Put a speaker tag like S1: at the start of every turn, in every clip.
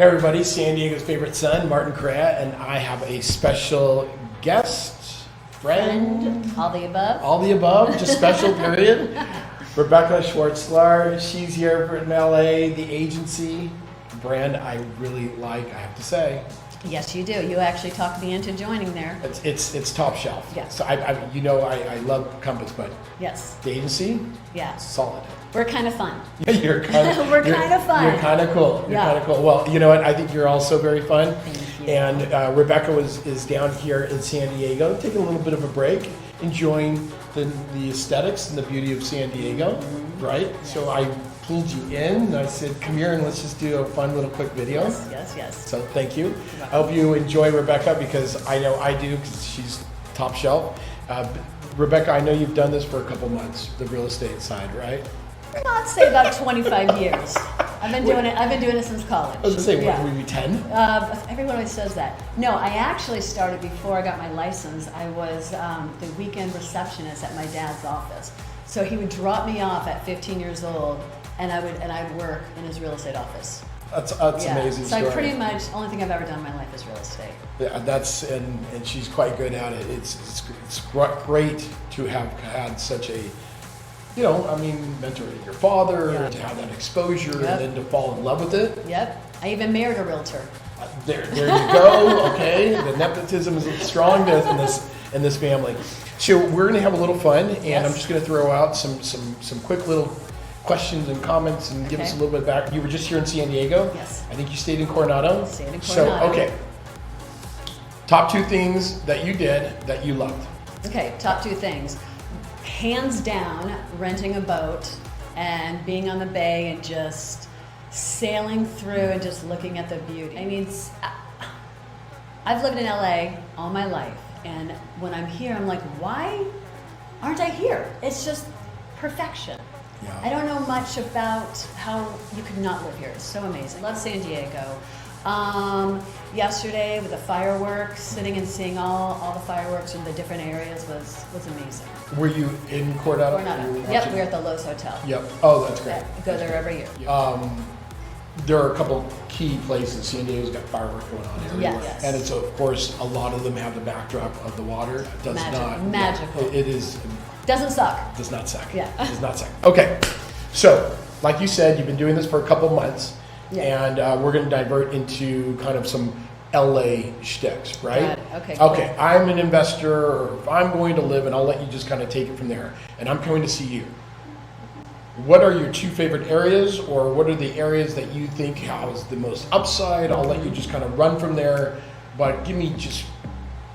S1: Hey everybody, San Diego's favorite son, Martin Correia, and I have a special guest, friend.
S2: All the above.
S1: All the above, just special, period. Rebekah Schwartz Sklar, she's here from LA, the agency, brand I really like, I have to say.
S2: Yes, you do. You actually talked me into joining there.
S1: It's top shelf.
S2: Yes.
S1: So I love Compass, but
S2: yes,
S1: the agency,
S2: yeah,
S1: solid.
S2: We're kind of fun.
S1: Yeah, you're kind of.
S2: We're kind of fun.
S1: You're kind of cool. You're
S2: Yeah.
S1: kind of cool. Well, you know what? I think you're also very fun.
S2: Thank you.
S1: And Rebekah is down here in San Diego, taking a little bit of a break, enjoying the aesthetics and the beauty of San Diego, right?
S2: Yes.
S1: So I pulled you in, and I said, "Come here, and let's just do a fun little quick video."
S2: Yes.
S1: So thank you. I hope you enjoy Rebekah, because I know I do, because she's top shelf. Rebekah, I know you've done this for a couple months, the real estate side, right?
S2: I'd say about 25 years. I've been doing it since college.
S1: I was gonna say,
S2: Yeah.
S1: what, were you 10?
S2: Everyone always says that. No, I actually started before I got my license. I was the weekend receptionist at my dad's office. So he would drop me off at 15 years old, and I'd work in his real estate office.
S1: That's
S2: Yeah.
S1: amazing.
S2: So
S1: story.
S2: I pretty much, only thing I've ever done in my life is real estate.
S1: Yeah, and she's quite good at it. It's great to have had such a, mentoring your father,
S2: Yeah.
S1: to have that exposure,
S2: Yep.
S1: and then to fall in love with it.
S2: Yep. I even married a realtor.
S1: There you go. Okay, the nepotism is strong in this family. So we're gonna have a little fun, and
S2: Yes.
S1: I'm just gonna throw out some quick little questions and comments, and give us a
S2: Okay.
S1: little bit back. You were just here in San Diego.
S2: Yes.
S1: I think you stayed in Coronado.
S2: Stayed in
S1: So
S2: Coronado.
S1: okay. Top 2 things that you did that you loved.
S2: Okay, top 2 things. Hands down, renting a boat and being on the bay and just sailing through and just looking at the beauty. I mean, I've lived in LA all my life, and when I'm here, I'm like, why aren't I here? It's just perfection.
S1: Yeah.
S2: I don't know much about how you could not live here. It's so amazing. Love San Diego. Yesterday with the fireworks, sitting and seeing all the fireworks in the different areas was amazing.
S1: Were you in Coronado?
S2: Coronado.
S1: You were
S2: Yep,
S1: watching-
S2: we're at the Lowe's Hotel.
S1: Yep. Oh, that's great.
S2: I go there every year.
S1: There are a couple key places. San Diego's got fireworks going on everywhere,
S2: Yes.
S1: and it's, of course, a lot of them have the backdrop of the water. It does not.
S2: Magical.
S1: It is.
S2: Doesn't suck.
S1: Does not suck.
S2: Yeah.
S1: Does not suck. Okay. So, like you said, you've been doing this for a couple months,
S2: Yeah.
S1: and we're going to divert into kind of some LA shticks, right?
S2: Got it. Okay, cool.
S1: Okay. I'm an investor, or if I'm going to live, and I'll let you just kind of take it from there. And I'm coming to see you. What are your 2 favorite areas, or what are the areas that you think has the most upside? I'll let you just kind of run from there, but give me just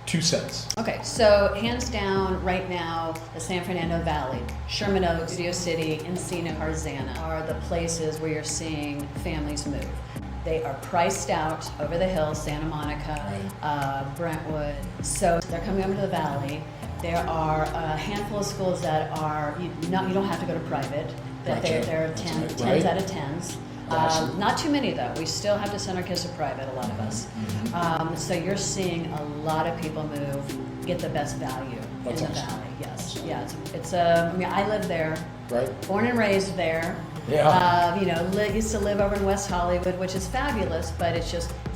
S1: 2 cents.
S2: Okay, so hands down, right now, the San Fernando Valley, Sherman Oaks, Studio City, Encino, Tarzana are the places where you're seeing families move. They are priced out over the hill, Santa Monica, Brentwood. So they're coming over to the valley. There are a handful of schools that are, you don't have to go to private. That
S1: Gotcha.
S2: they're
S1: That's
S2: 10,
S1: right.
S2: 10s
S1: Right.
S2: out of 10s.
S1: Awesome.
S2: Not too many though. We still have to send our kids to private, a lot of us. So you're seeing a lot of people move, get the best value
S1: That's
S2: in the
S1: awesome.
S2: valley. Yes, I live there,
S1: Right?
S2: born and raised there.
S1: Yeah.
S2: Used to live over in West Hollywood, which is fabulous, but it's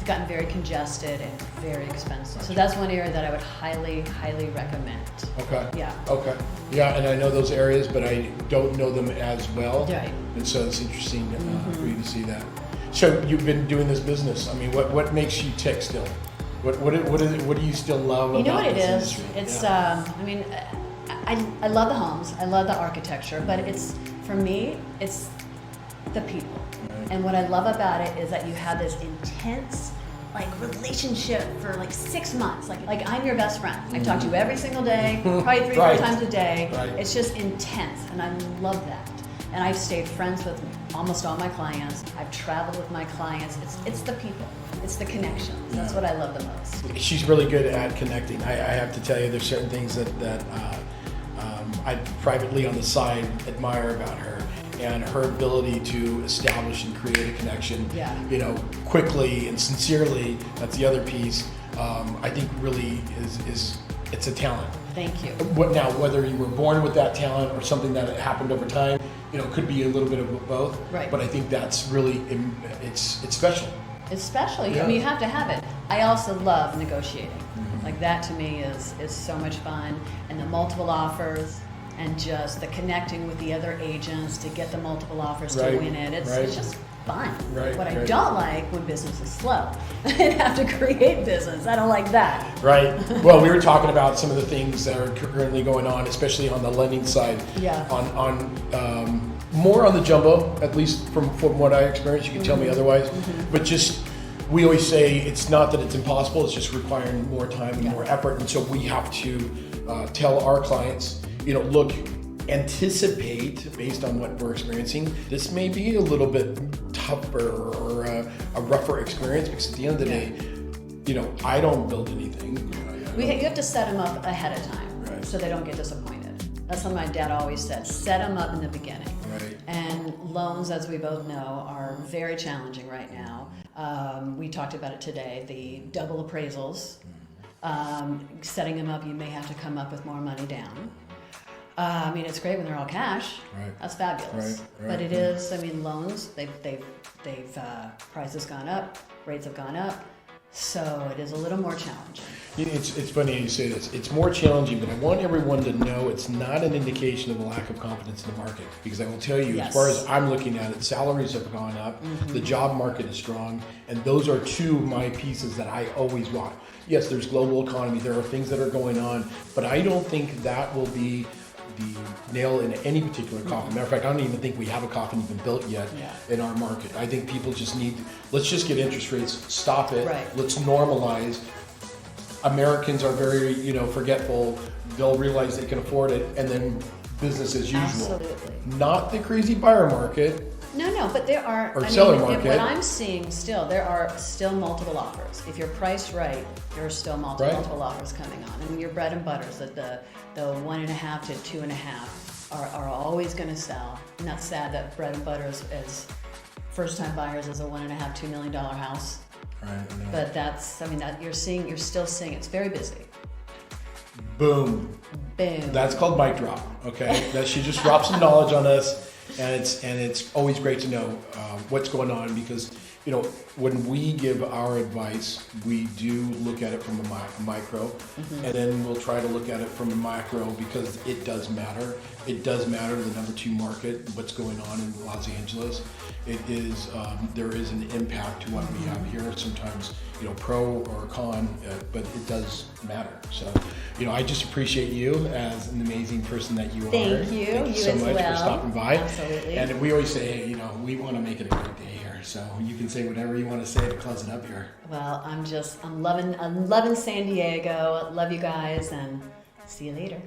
S2: gotten very congested and very expensive. So that's one area that I would highly, highly recommend.
S1: Okay.
S2: Yeah.
S1: Okay. Yeah, and I know those areas, but I don't know them as well.
S2: Right.
S1: And so it's interesting for you to see that. So you've been doing this business. I mean, what makes you tick still? What do you still love
S2: You know
S1: about
S2: what it
S1: this
S2: is?
S1: industry?
S2: It's,
S1: Yeah.
S2: I love the homes, I love the architecture, but for me, it's the people.
S1: Right.
S2: And what I love about it is that you have this intense, relationship for 6 months. Like I'm your best friend. I talk to you every single day, probably 3 or 4
S1: Right.
S2: times a day.
S1: Right.
S2: It's just intense, and I love that. And I've stayed friends with almost all my clients. I've traveled with my clients. It's the people. It's the connections. That's what I love the most.
S1: She's really good at connecting. I have to tell you, there's certain things that I privately on the side admire about her, and her ability to establish and create a connection,
S2: Yeah.
S1: Quickly and sincerely. That's the other piece. I think really is it's a talent.
S2: Thank you.
S1: Whether you were born with that talent or something that happened over time, it could be a little bit of both.
S2: Right.
S1: But I think that's really it's special.
S2: especially,
S1: Yeah.
S2: I mean, you have to have it. I also love negotiating. Like that to me is so much fun, and the multiple offers and just the connecting with the other agents to get the multiple offers to
S1: Right,
S2: win it. It's
S1: right.
S2: just fun.
S1: Right,
S2: What I
S1: right.
S2: don't like when business is slow and have to create business. I don't like that.
S1: Right. Well, we were talking about some of the things that are currently going on, especially on the lending side.
S2: Yeah.
S1: On more on the jumbo, at least from what I experienced. You can tell me otherwise. But just, we always say it's not that it's impossible. It's just requiring more time and more effort. And so we have to tell our clients, look, anticipate based on what we're experiencing. This may be a little bit tougher or a rougher experience, because at the end of the day, I don't build anything.
S2: You have to set them up ahead of time,
S1: Right.
S2: so they don't get disappointed. That's what my dad always said, set them up in the beginning.
S1: Right.
S2: And loans, as we both know, are very challenging right now. We talked about it today, the double appraisals. Setting them up, you may have to come up with more money down. I mean, it's great when they're all cash.
S1: Right.
S2: That's fabulous.
S1: Right.
S2: But it is, I mean, loans, they've prices gone up, rates have gone up, so it is a little more challenging.
S1: It's funny you say this. It's more challenging, but I want everyone to know it's not an indication of a lack of confidence in the market. Because I will tell you,
S2: Yes.
S1: as far as I'm looking at it, salaries have gone up, the job market is strong, and those are two of my pieces that I always want. Yes, there's global economy, there are things that are going on, but I don't think that will be the nail in any particular coffin. Matter of fact, I don't even think we have a coffin even built yet in our market. I think people just let's just get interest rates, stop it,
S2: Right.
S1: let's normalize. Americans are very, forgetful. They'll realize they can afford it, and then business as usual.
S2: Absolutely.
S1: Not the crazy buyer market.
S2: No, but there are,
S1: Or seller market.
S2: what I'm seeing still, there are still multiple offers. If you're priced right, there are still multiple offers coming on. I mean, your bread and butters, the 1.5 to 2.5 are always going to sell. I'm not sad that bread and butters as first-time buyers is a $1.5, $2 million house.
S1: Right. I know.
S2: But that you're still seeing it's very busy.
S1: Boom.
S2: Boom.
S1: That's called mic drop. Okay. That she just dropped some knowledge on us, and it's always great to know what's going on, because when we give our advice, we do look at it from a micro, and then we'll try to look at it from a macro, because it does matter. It does matter to the number 2 market, what's going on in Los Angeles. It is there is an impact to what we have here. Sometimes pro or con, but it does matter. So I just appreciate you as an amazing person that you are.
S2: Thank you.
S1: Thank you so
S2: as
S1: much
S2: well.
S1: for stopping by.
S2: Absolutely.
S1: And we always say, we want to make it a great day here. So you can say whatever you want to say to close it up here.
S2: Well, I'm loving San Diego. Love you guys, and see you later.